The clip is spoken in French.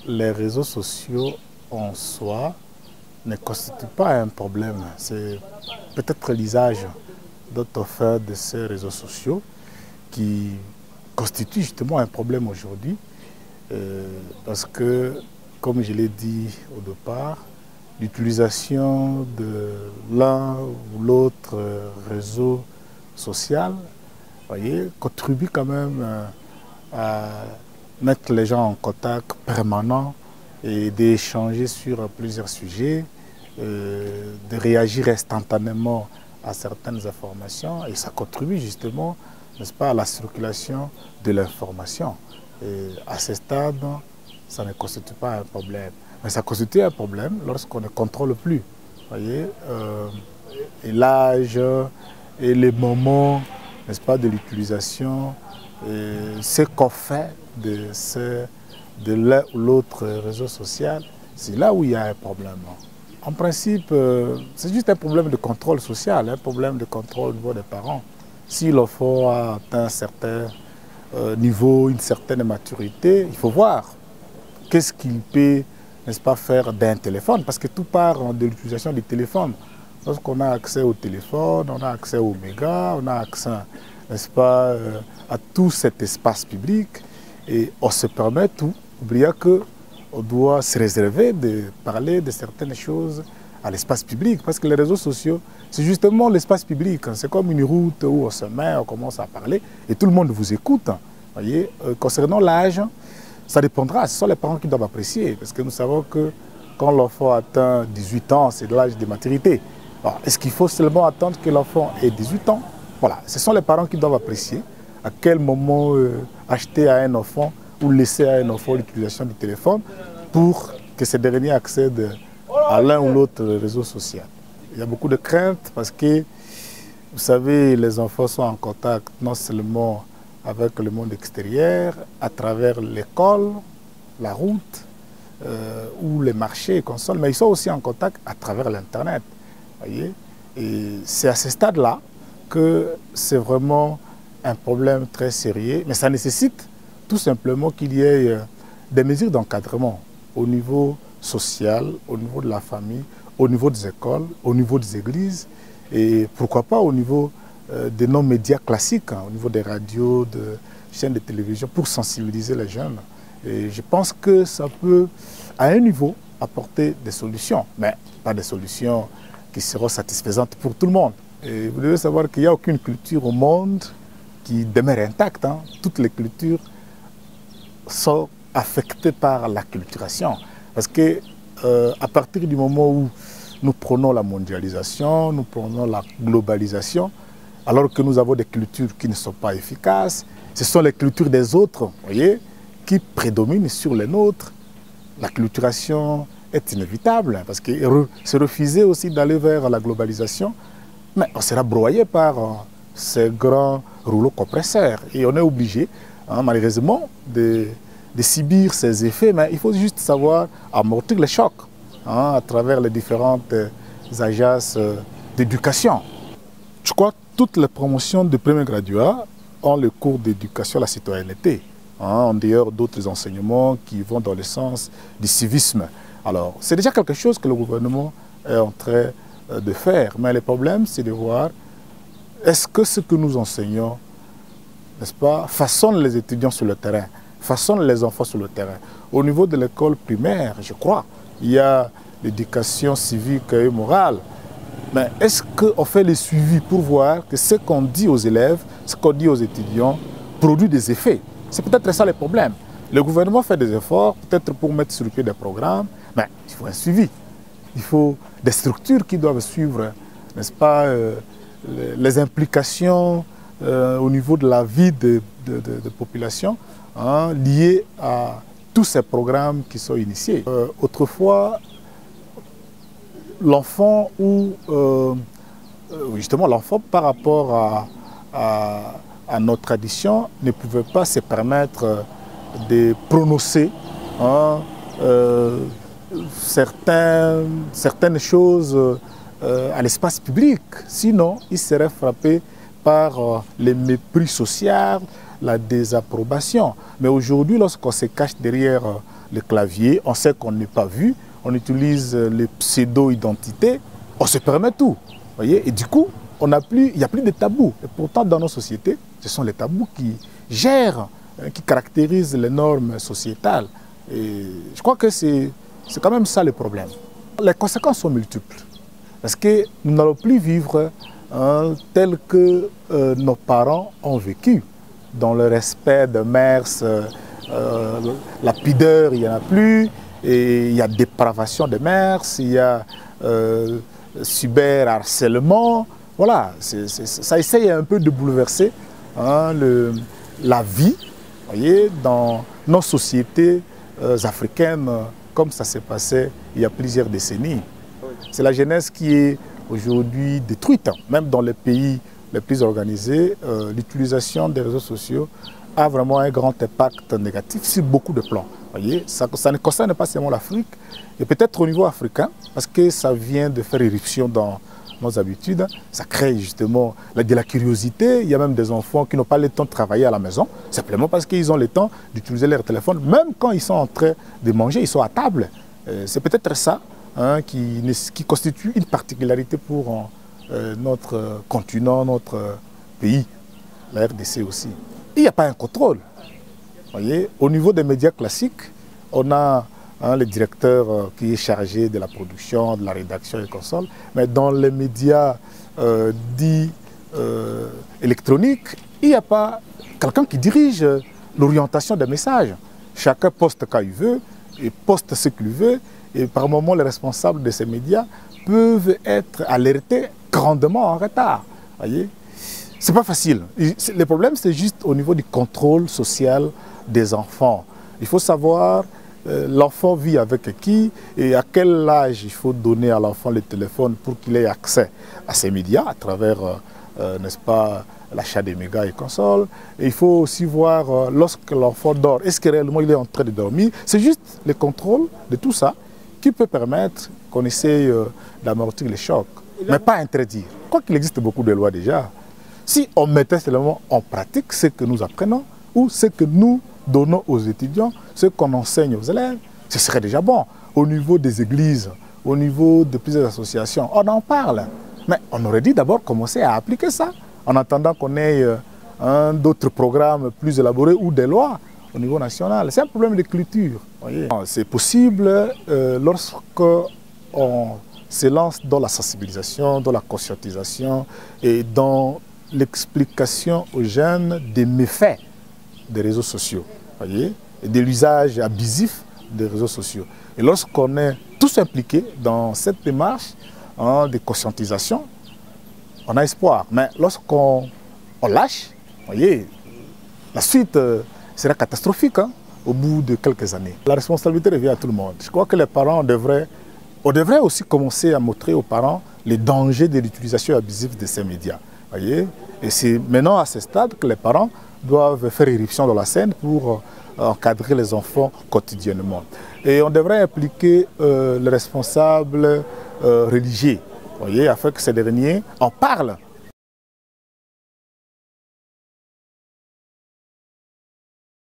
les réseaux sociaux en soi ne constituent pas un problème. C'est peut-être l'usage d'autres fait de ces réseaux sociaux qui constitue justement un problème aujourd'hui. Parce que, comme je l'ai dit au départ, l'utilisation de l'un ou l'autre réseau social, voyez, contribue quand même à mettre les gens en contact permanent et d'échanger sur plusieurs sujets, de réagir instantanément à certaines informations, et ça contribue justement, n'est-ce pas, à la circulation de l'information. Et à ce stade, ça ne constitue pas un problème. Mais ça constitue un problème lorsqu'on ne contrôle plus, voyez, et l'âge et les moments, n'est-ce pas, de l'utilisation, ce qu'on fait de l'un ou l'autre réseau social, c'est là où il y a un problème. En principe, c'est juste un problème de contrôle social, un problème de contrôle au niveau des parents. Si l'enfant a atteint un certain niveau, une certaine maturité, il faut voir qu'est-ce qu'il peut, n'est-ce pas, faire d'un téléphone, parce que tout part de l'utilisation du téléphone. Lorsqu'on a accès au téléphone, on a accès aux mégas, on a accès, n'est-ce pas, à tout cet espace public, et on se permet tout, oubliant qu'on doit se réserver de parler de certaines choses à l'espace public, parce que les réseaux sociaux, c'est justement l'espace public. C'est comme une route où on se met, on commence à parler, et tout le monde vous écoute. Voyez, concernant l'âge, ça dépendra, ce sont les parents qui doivent apprécier, parce que nous savons que quand l'enfant atteint 18 ans, c'est l'âge de maturité. Est-ce qu'il faut seulement attendre que l'enfant ait 18 ans? Voilà, ce sont les parents qui doivent apprécier à quel moment acheter à un enfant ou laisser à un enfant l'utilisation du téléphone pour que ce dernier accède à l'un ou l'autre réseau social. Il y a beaucoup de craintes parce que, vous savez, les enfants sont en contact non seulement avec le monde extérieur, à travers l'école, la route ou les marchés et consoles, mais ils sont aussi en contact à travers l'Internet. Voyez, et c'est à ce stade-là que c'est vraiment un problème très sérieux, mais ça nécessite tout simplement qu'il y ait des mesures d'encadrement au niveau social, au niveau de la famille, au niveau des écoles, au niveau des églises, et pourquoi pas au niveau de nos médias classiques, au niveau des radios, de chaînes de télévision, pour sensibiliser les jeunes. Et je pense que ça peut, à un niveau, apporter des solutions, mais pas des solutions qui seront satisfaisantes pour tout le monde. Et vous devez savoir qu'il n'y a aucune culture au monde qui demeure intacte. Toutes les cultures sont affectées par la culturation. Parce que à partir du moment où nous prenons la mondialisation, nous prenons la globalisation, alors que nous avons des cultures qui ne sont pas efficaces, ce sont les cultures des autres, voyez, qui prédominent sur les nôtres. La culturation est inévitable, parce que se refuser aussi d'aller vers la globalisation, mais on sera broyé par ces grands rouleaux compresseurs. Et on est obligé, malheureusement, de subir ces effets, mais il faut juste savoir amortir les chocs à travers les différentes agences d'éducation. Je crois que toutes les promotions de premier graduat ont le cours d'éducation à la citoyenneté, en dehors d'autres enseignements qui vont dans le sens du civisme. Alors, c'est déjà quelque chose que le gouvernement est en train de faire, mais le problème, c'est de voir est-ce que ce que nous enseignons, n'est-ce pas, façonne les étudiants sur le terrain, façonne les enfants sur le terrain. Au niveau de l'école primaire, je crois, il y a l'éducation civique et morale. Mais est-ce qu'on fait le suivi pour voir que ce qu'on dit aux élèves, ce qu'on dit aux étudiants, produit des effets? C'est peut-être ça le problème. Le gouvernement fait des efforts, peut-être pour mettre sur pied des programmes, mais il faut un suivi. Il faut des structures qui doivent suivre, n'est-ce pas, les implications au niveau de la vie de population liées à tous ces programmes qui sont initiés. Autrefois, l'enfant ou justement l'enfant par rapport à nos traditions ne pouvait pas se permettre de prononcer certaines choses à l'espace public. Sinon, il serait frappé par le mépris social, la désapprobation. Mais aujourd'hui, lorsqu'on se cache derrière le clavier, on sait qu'on n'est pas vu, on utilise les pseudo-identités, on se permet tout. Voyez? Et du coup, il n'y a plus de tabous. Et pourtant, dans nos sociétés, ce sont les tabous qui gèrent, qui caractérisent les normes sociétales. Et je crois que c'est quand même ça le problème. Les conséquences sont multiples. Parce que nous n'allons plus vivre tel que nos parents ont vécu, dans le respect de mœurs, la pudeur, il n'y en a plus, et il y a dépravation de mœurs, il y a cyberharcèlement. Voilà, ça essaye un peu de bouleverser la vie, voyez, dans nos sociétés africaines, comme ça s'est passé il y a plusieurs décennies. C'est la jeunesse qui est aujourd'hui détruite, même dans les pays les plus organisés. L'utilisation des réseaux sociaux a vraiment un grand impact négatif sur beaucoup de plans. Voyez, ça ne concerne pas seulement l'Afrique, et peut-être au niveau africain, parce que ça vient de faire éruption dans nos habitudes, ça crée justement de la curiosité. Il y a même des enfants qui n'ont pas le temps de travailler à la maison, simplement parce qu'ils ont le temps d'utiliser leur téléphone. Même quand ils sont en train de manger, ils sont à table. C'est peut-être ça qui constitue une particularité pour notre continent, notre pays, la RDC aussi. Il n'y a pas un contrôle. Voyez, au niveau des médias classiques, on a le directeur qui est chargé de la production, de la rédaction et consoles, mais dans les médias dits électroniques, il n'y a pas quelqu'un qui dirige l'orientation des messages. Chacun poste quand il veut, et poste ce qu'il veut, et par moments les responsables de ces médias peuvent être alertés grandement en retard. Voyez, c'est pas facile. Le problème, c'est juste au niveau du contrôle social des enfants. Il faut savoir l'enfant vit avec qui et à quel âge il faut donner à l'enfant le téléphone pour qu'il ait accès à ces médias à travers, n'est-ce pas, l'achat des mégas et consoles. Et il faut aussi voir lorsque l'enfant dort, est-ce que réellement il est en train de dormir. C'est juste le contrôle de tout ça qui peut permettre qu'on essaye d'amortir les chocs, mais pas interdire. Quoi qu'il existe beaucoup de lois déjà, si on mettait seulement en pratique ce que nous apprenons ou ce que nous donnons aux étudiants, ce qu'on enseigne aux élèves, ce serait déjà bon. Au niveau des églises, au niveau de plusieurs associations, on en parle. Mais on aurait dit d'abord commencer à appliquer ça, en attendant qu'on ait d'autres programmes plus élaborés ou des lois au niveau national. C'est un problème de culture. C'est possible lorsqu'on se lance dans la sensibilisation, dans la conscientisation et dans l'explication aux jeunes des méfaits des réseaux sociaux, voyez, et de l'usage abusif des réseaux sociaux. Et lorsqu'on est tous impliqués dans cette démarche de conscientisation, on a espoir. Mais lorsqu'on lâche, voyez, la suite sera catastrophique au bout de quelques années. La responsabilité revient à tout le monde. Je crois que les parents devraient aussi commencer à montrer aux parents les dangers de l'utilisation abusive de ces médias. Voyez, et c'est maintenant à ce stade que les parents doivent faire éruption dans la scène pour encadrer les enfants quotidiennement. Et on devrait impliquer les responsables religieux, voyez, afin que ces derniers en parlent